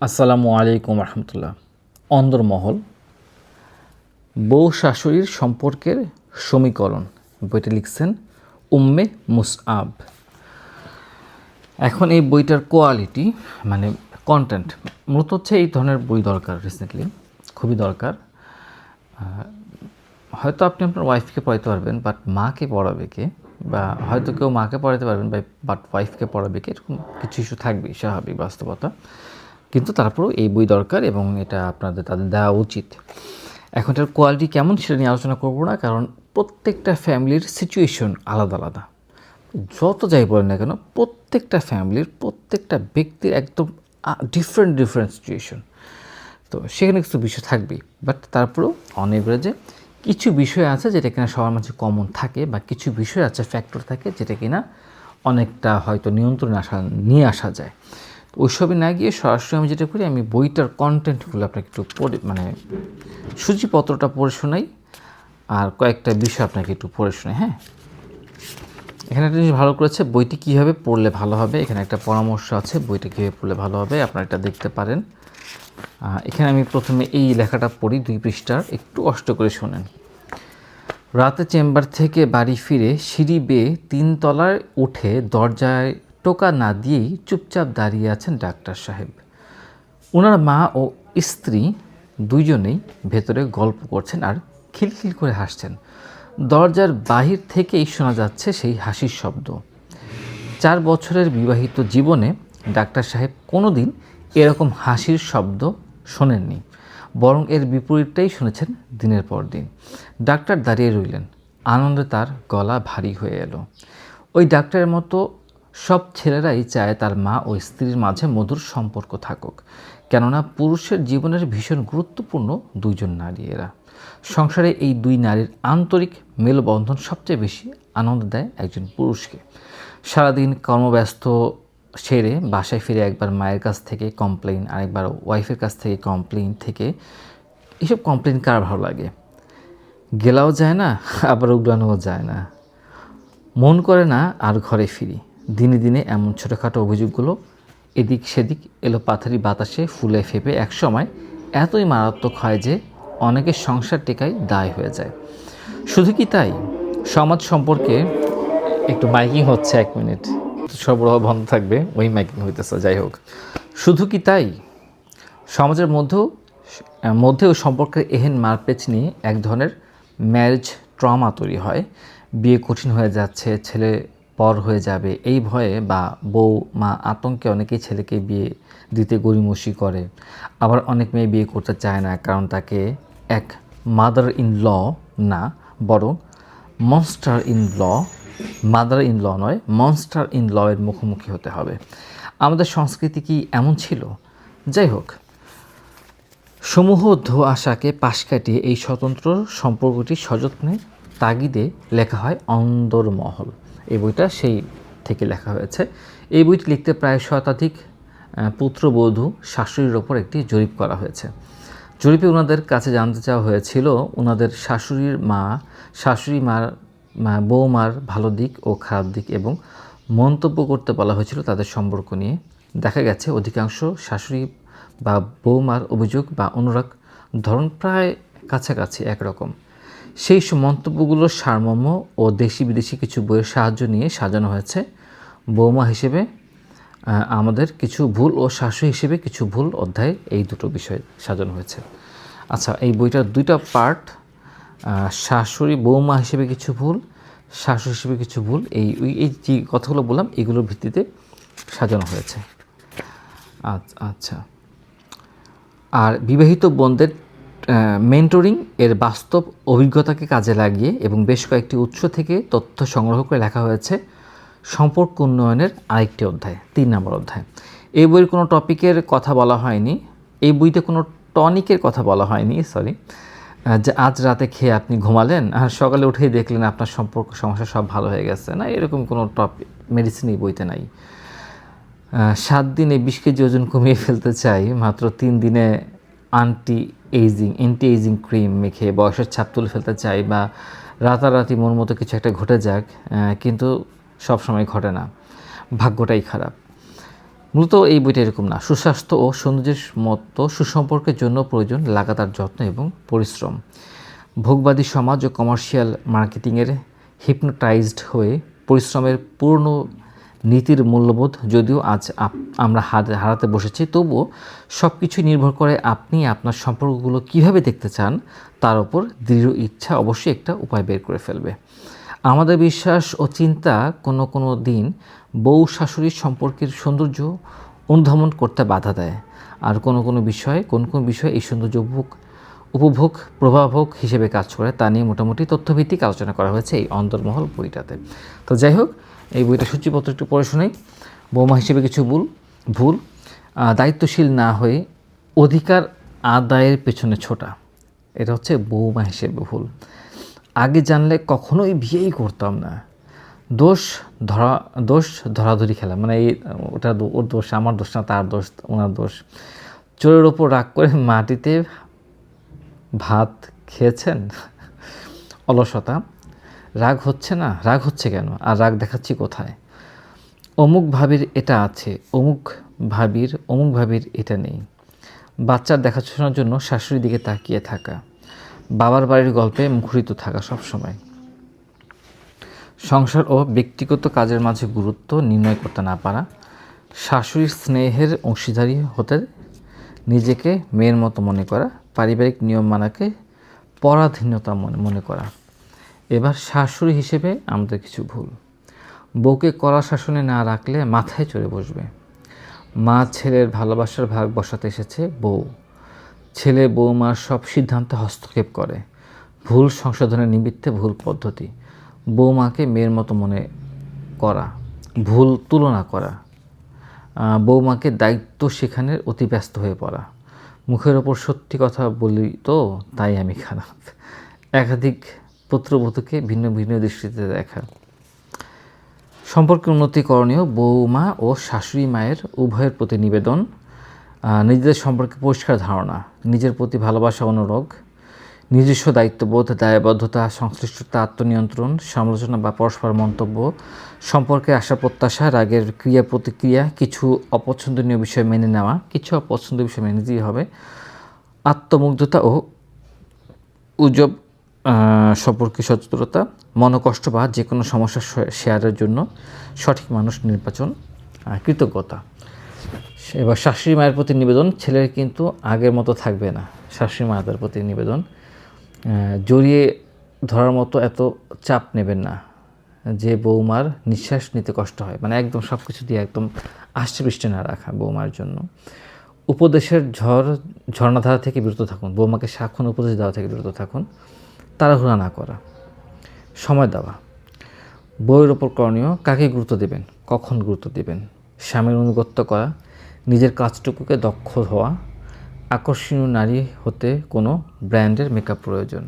আসসালামু আলাইকুম রহমতুল্লাহ। অন্দরমহল বউ শাশুড়ির সম্পর্কের সমীকরণ বইটা লিখছেন উম্মে মুসআব। এখন এই বইটার কোয়ালিটি মানে কন্টেন্ট মূলত হচ্ছে এই ধরনের বই দরকার, রিসেন্টলি খুবই দরকার। হয়তো আপনি আপনার ওয়াইফকে পড়াতে পারবেন, বাট মাকে পড়াবে কে? বা হয়তো কেউ মাকে পড়াতে পারবেন বাট ওয়াইফকে পড়াবে কে? এরকম কিছু ইস্যু থাকবেই, স্বাভাবিক বাস্তবতা। কিন্তু তারপরেও এই বই দরকার এবং এটা তাদের দেওয়া উচিত। এখন এটার কোয়ালিটি কেমন সেটা নিয়ে আলোচনা করব না, কারণ প্রত্যেকটা ফ্যামিলির সিচুয়েশন আলাদা আলাদা। যত যাই বলেন না কেন, প্রত্যেকটা ফ্যামিলির প্রত্যেকটা ব্যক্তির একদম ডিফারেন্ট সিচুয়েশন। তো সেখানে কিছু বিষয় থাকবেই, বাট তারপরেও অন এভারেজে কিছু বিষয় আছে যেটা কিনা সবার মাঝে কমন থাকে, বা কিছু বিষয় আছে, ফ্যাক্টর থাকে যেটা কিনা অনেকটা হয়তো নিয়ন্ত্রণে নিয়ে আসা যায়। ওইসবে না গিয়ে সরাসরি আমি যেটা করি, আমি বইটার কন্টেন্টগুলো আপনাকে একটু পড়ে সূচিপত্রটা পড়ে শোনাই, আর কয়েকটা বিষয় আপনাকে একটু পড়ে শোনাই। হ্যাঁ, এখানে একটা জিনিস ভালো করেছে, বইটি কীভাবে পড়লে ভালো হবে, এখানে একটা পরামর্শ আছে বইটা কীভাবে পড়লে ভালো হবে, আপনারা এটা দেখতে পারেন। এখানে আমি প্রথমে এই লেখাটা পড়ি, 2 পৃষ্ঠার, একটু কষ্ট করে শোনেন। রাতে চেম্বার থেকে বাড়ি ফিরে সিঁড়ি বেয়ে 3 তলায় উঠে দরজায় টোকা না দিয়েই চুপচাপ দাঁড়িয়ে আছেন ডাক্তার সাহেব। ওনার মা ও স্ত্রী দুইজনেই ভেতরে গল্প করছেন আর খিলখিল করে হাসছেন। দরজার বাহির থেকেই শোনা যাচ্ছে সেই হাসির শব্দ। 4 বছরের বিবাহিত জীবনে ডাক্তার সাহেব কোনো দিন এরকম হাসির শব্দ শোনেননি, বরং এর বিপরীতটাই শুনেছেন দিনের পর দিন। ডাক্তার দাঁড়িয়ে রইলেন, আনন্দে তার গলা ভারী হয়ে এলো। ওই ডাক্তারের মতো সব ছেলেরাই চায় তার মা ও স্ত্রীর মাঝে মধুর সম্পর্ক থাকুক, কেননা পুরুষের জীবনের ভীষণ গুরুত্বপূর্ণ দুইজন নারী এরা। সংসারে এই 2 নারীর আন্তরিক মেলবন্ধন সবচেয়ে বেশি আনন্দ দেয় একজন পুরুষকে। সারাদিন কর্মব্যস্ত সেরে বাসায় ফিরে একবার মায়ের কাছ থেকে কমপ্লেইন, আরেকবার ওয়াইফের কাছ থেকে কমপ্লেইন, থেকে এসব কমপ্লেইন কার ভালো লাগে? গেলাও যায় না, আবার উগলানোও যায় না, মন করে না আর ঘরে ফিরি। দিনে দিনে এমন ছোটোখাটো অভিযোগগুলো এদিক সেদিক এলোপাথারি বাতাসে ফুলে ফেপে একসময় এতই মারাত্মক হয় যে অনেকের সংসার টেকাই দায় হয়ে যায়। শুধু কি তাই, সমাজ সম্পর্কে একটু মাইকিং হচ্ছে, 1 মিনিট সরবরাহ বন্ধ থাকবে, ওই মাইকিং হইতেছে। যাই হোক, শুধু কি তাই, সমাজের মধ্যেও সম্পর্কের এহেন মারপেচ নিয়ে এক ধরনের ম্যারেজ ট্রমা তৈরি হয়। বিয়ে কঠিন হয়ে যাচ্ছে, ছেলে পর হয়ে যাবে এই ভয়ে বা বউ মা আতঙ্কে অনেকেই ছেলেকে বিয়ে দিতে গড়িমসি করে। আবার অনেক মেয়ে বিয়ে করতে চায় না, কারণ তাকে এক মাদার ইন ল না, বরং monster in law, mother in law নয়, মনস্টার ইন ল এর মুখোমুখি হতে হবে। আমাদের সংস্কৃতি কি এমন ছিল? যাই হোক, সমূহ ধোঁয়াশাকে পাশ কাটিয়ে এই স্বতন্ত্র সম্পর্কটি সযত্নে তাগিদে লেখা হয় অন্দরমহল। এই বইটা সেই থেকে লেখা হয়েছে। এই বইটি লিখতে প্রায় শতাধিক পুত্রবধূ শাশুড়ির ওপর একটি জরিপ করা হয়েছে। জরিপে ওনাদের কাছে জানতে চাওয়া হয়েছিল ওনাদের শাশুড়ি মার বৌমার ভালো দিক ও খারাপ দিক, এবং মন্তব্য করতে বলা হয়েছিল তাদের সম্পর্ক নিয়ে। দেখা গেছে অধিকাংশ শাশুড়ি বা বৌমার অভিযোগ বা অনুরাগ ধরন প্রায় কাছাকাছি একরকম। সেই মন্তব্যগুলোর সারমর্ম ও দেশি বিদেশি কিছু বইয়ের সাহায্য নিয়ে সাজানো হয়েছে বৌমা হিসেবে আমাদের কিছু ভুল ও শাশুড়ি হিসেবে কিছু ভুল অধ্যায়, এই দুটো বিষয় সাজানো হয়েছে। আচ্ছা, এই বইটার 2টা পার্ট, বৌমা হিসেবে কিছু ভুল, শাশুড়ি হিসেবে কিছু ভুল, এই যে কথাগুলো বললাম এগুলোর ভিত্তিতে সাজানো হয়েছে। আচ্ছা, আর বিবাহিত বোনদের মেন্টরিং এর বাস্তব অভিজ্ঞতাকে কাজে লাগিয়ে এবং বেশ কয়েকটি উৎস থেকে তথ্য সংগ্রহ করে লেখা হয়েছে সম্পর্ক উন্নয়নের আরেকটি অধ্যায়, 3 নম্বর অধ্যায়। এই বইয়ের কোনো টপিকের কথা বলা হয়নি, এই বইতে কোনো টনিকের কথা বলা হয়নি, যে আজ রাতে খেয়ে আপনি ঘুমালেন আর সকালে উঠেই দেখলেন আপনার সম্পর্ক সমস্যা সব ভালো হয়ে গেছে, না, এরকম কোনো মেডিসিন এই বইতে নাই। 7 দিনে 20 কেজি ওজন কমিয়ে ফেলতে চাই, মাত্র 3 দিনে অ্যান্টি এইজিং ক্রিম মেখে বয়সের ছাপ তুলে ফেলতে চাই, বা রাতারাতি মন মতো কিছু একটা ঘটে যাক, কিন্তু সব সময় ঘটে না, ভাগ্যটাই খারাপ। মূলত এই বইটা এরকম না। সুস্বাস্থ্য ও সৌন্দর্যের মতো সুসম্পর্কের জন্য প্রয়োজন লাগাতার যত্ন এবং পরিশ্রম। ভোগবাদী সমাজ ও কমার্শিয়াল মার্কেটিংয়ের হিপনোটাইজড হয়ে পরিশ্রমের পূর্ণ নীতির মূল্যবোধ যদিও আজ আমরা হারাতে বসেছি, তবুও সব কিছুই নির্ভর করে আপনি আপনার সম্পর্কগুলো কীভাবে দেখতে চান তার উপর। দৃঢ় ইচ্ছা অবশ্যই একটা উপায় বের করে ফেলবে। আমাদের বিশ্বাস ও চিন্তা কোনো দিন বউ শাশুড়ির সম্পর্কের সৌন্দর্য অনুধাবন করতে বাধা দেয়, আর কোন বিষয়ে এই সৌন্দর্য উপভোগ প্রভাবক হিসেবে কাজ করে তা নিয়ে মোটামুটি তথ্যভিত্তিক আলোচনা করা হয়েছে এই অন্দরমহল বইটাতে। তো যাই হোক, এই বইটা সূচিপত্র একটু পড়ে শোনাই। বৌমা হিসেবে কিছু ভুল দায়িত্বশীল না হয়ে অধিকার আদায়ের পেছনে ছোটা, এটা হচ্ছে বৌমা হিসেবে ভুল। আগে জানলে কখনোই বিয়েই করতাম না। দোষ ধরাধরি খেলা, মানে ওটা ওর দোষ, আমার দোষ না, তার দোষ, ওনার দোষ। চোরের ওপর রাগ করে মাটিতে ভাত খেয়েছেন। অলসতা, রাগ হচ্ছে না, রাগ হচ্ছে কেন, আর রাগ দেখাচ্ছি কোথায়? অমুক ভাবির এটা আছে, অমুক ভাবির এটা নেই। বাচ্চার দেখাশোনার জন্য শাশুড়ির দিকে তাকিয়ে থাকা, বাবার বাড়ির গল্পে মুখরিত থাকা সবসময়। সংসার ও ব্যক্তিগত কাজের মাঝে গুরুত্ব নির্ণয় করতে না পারা, শাশুড়ির স্নেহের অংশীদারি হতে নিজেকে মেয়ের মতো মনে করা, পারিবারিক নিয়ম মানাকে পরাধীনতা মনে করা। এবার শাশুড়ি হিসেবে আমাদের কিছু ভুল। বউকে কড়া শাসনে না রাখলে মাথায় চড়ে বসবে। মা ছেলের ভালোবাসার ভাগ বসাতে এসেছে বউ, ছেলে বৌমার সব সিদ্ধান্তে হস্তক্ষেপ করে। ভুল সংশোধনের নিমিত্তে ভুল পদ্ধতি। বৌমাকে মেয়ের মতো মনে করা, ভুল তুলনা করা। বৌমাকে দায়িত্ব শেখানোর অতি ব্যস্ত হয়ে পড়া। মুখের ওপর সত্যি কথা বলি তো তাই আমি খারাপ। একাধিক পুত্রবধূকে ভিন্ন ভিন্ন দৃষ্টিতে দেখা। সম্পর্কে উন্নতি করণীয় বৌমা ও শাশুড়ি মায়ের উভয়ের প্রতি নিবেদন। নিজেদের সম্পর্কে পরিষ্কার ধারণা, নিজের প্রতি ভালোবাসা, অনুরাগ, নিজস্ব দায়িত্ববোধ, দায়বদ্ধতা, সংশ্লিষ্টতা, আত্মনিয়ন্ত্রণ, সমালোচনা বা পরস্পর মন্তব্য, সম্পর্কে আশা প্রত্যাশা, রাগের ক্রিয়া প্রতিক্রিয়া, কিছু অপছন্দনীয় বিষয় মেনে নেওয়া, কিছু অপছন্দনীয় বিষয় মেনে নিতেই হবে। আত্মমুগ্ধতা ও উজব সম্পর্কে সচেতনতা, মনোকষ্ট বা যে কোনো সমস্যা শেয়ারের জন্য সঠিক মানুষ নির্বাচন, কৃতজ্ঞতা। এবার শাশুড়ি মায়ের প্রতি নিবেদন, ছেলের কিন্তু আগের মতো থাকবে না। শাশুড়ি মায়ের প্রতি নিবেদন, জড়িয়ে ধরার মতো এত চাপ নেবেন না যে বৌমার নিঃশ্বাস নিতে কষ্ট হয়, মানে একদম সব কিছু দিয়ে একদম আষ্টে না রাখা বৌমার জন্য। উপদেশের ঝর্ণাধারা থেকে বিরত থাকুন, বৌমাকে সাক্ষণ উপদেশ দেওয়া থেকে বিরত থাকুন। তাড়াহুড়া না করা, সময় দেওয়া। বউয়ের ওপর করণীয়, কাকে গুরুত্ব দেবেন, কখন গুরুত্ব দেবেন। স্বামীর অনুগত্য করা, নিজের কাজটুকুকে দক্ষ হওয়া। আকর্ষণীয় নারী হতে কোনো ব্র্যান্ডের মেকআপ প্রয়োজন।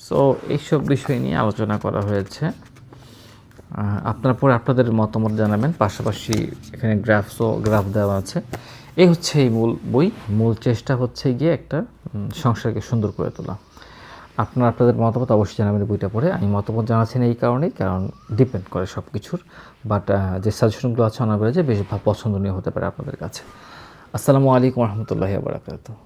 সো এইসব বিষয় নিয়ে আলোচনা করা হয়েছে। আপনারা পরে আপনাদের মতামত জানাবেন। পাশাপাশি এখানে গ্রাফ দেওয়া আছে। এই হচ্ছে এই মূল চেষ্টা হচ্ছে গিয়ে একটা সংসারকে সুন্দর করে তোলা। আপনারা আপনাদের মতামত অবশ্যই জানাবেন বইটা পড়ে। আমি মতামত জানাচ্ছি না এই কারণেই, কারণ ডিপেন্ড করে সব কিছুর, বাট যে সাজেশনগুলো আছে অনার যে বেশ পছন্দনীয় হতে পারে আপনাদের কাছে। আসসালামু আলাইকুম রহমতুল্লাহি ওয়া বারাকাতুহু।